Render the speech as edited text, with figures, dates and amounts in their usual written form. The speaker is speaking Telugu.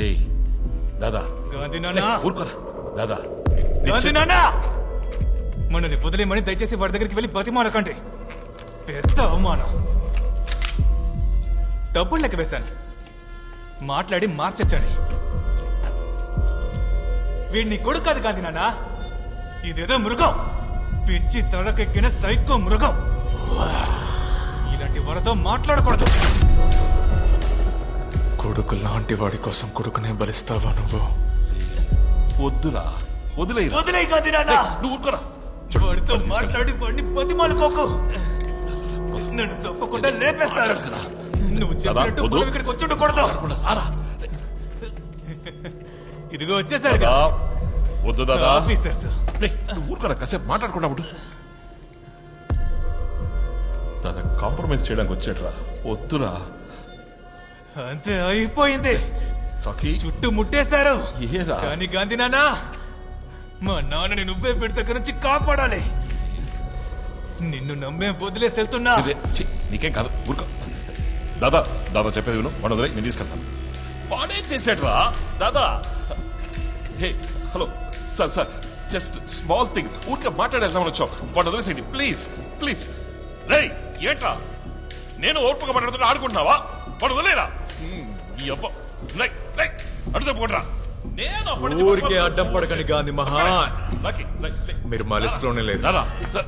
ఏయ్ దాదా గాంధీ నాన్న ఊరుకోరా దాదా గాంధీ నాన్న మనల్ని వదిలేమని దయచేసి వాడి దగ్గరికి వెళ్ళి బతిమాలకండి. పెద్ద అవమానం. డబ్బులు లెక్క వేశాను, మాట్లాడి మార్చచ్చండి. వీడిని కొడుకు కాదు గాంధీ నాన్న, ఇదేదో మృగం, పిచ్చి తలకెక్కిన సైకో మృగం. ఇలాంటి వరద మాట్లాడకూడదు. కొడుకు లాంటి వాడి కోసం కొడుకునే బలిస్తావా నువ్వు? వద్దురా వదిలేయ్ వదిలేయ్ గాంధీ నాన్న. నువ్వు ఊరుకోరా. వాడితో మాట్లాడి వాడిని బతిమాలుకోకు. నన్ను తప్పకుండా లేపేస్తారు. నువ్వు చెప్పినట్టు వద్దు. మనం ఇక్కడికి వచ్చి ఉండకూడదు. రారా. ఇదిగో వచ్చేసారు దాదా, వద్దు దాదా. ఆఫీసర్స్. రేయ్, నువ్వు ఊరుకోరా, కాసేపు మాట్లాడకుండా ఉండు. దాదా కాంప్రమైజ్ చేయడానికి వచ్చాడురా. వద్దురా. అంతే అయిపోయింది. కాకి చుట్టూ ముట్టేశారు. ఏరా? కానీ గాంధీ నాన్న, మా నాన్నని నువ్వే వీడి దగ్గర నుంచి కాపాడాలి. నిన్ను నమ్మే వదిలేసి వెళ్తున్నా. ఇదే, ఛీ, నీకేం కాదు ఊరుకో. దాదా దాదా చెప్పేది విను, వాడు వదిలే నేను తీసుకెళ్తాను. వాడేం చేశాడురా దాదా? Hey hello sir sir, just small thing, ఊరికే మాట్లాడేద్దామని వచ్చాం. వాడు వదిలేసేయండి ప్లీజ్ ప్లీజ్. రేయ్ ఏంట్రా, నేను ఓర్పుగా మాట్లాడుతున్నా ఆడుకుంటున్నావా? వాడు వదిలేరా. ఈ అబ్బ అడు తప్పుకుంటారా. నేను ఊరికే అడ్డం పడకండి గాంధీ మహాన్. లక్కీ మీరు మా లిస్ట్ లోనే లేదు. రారా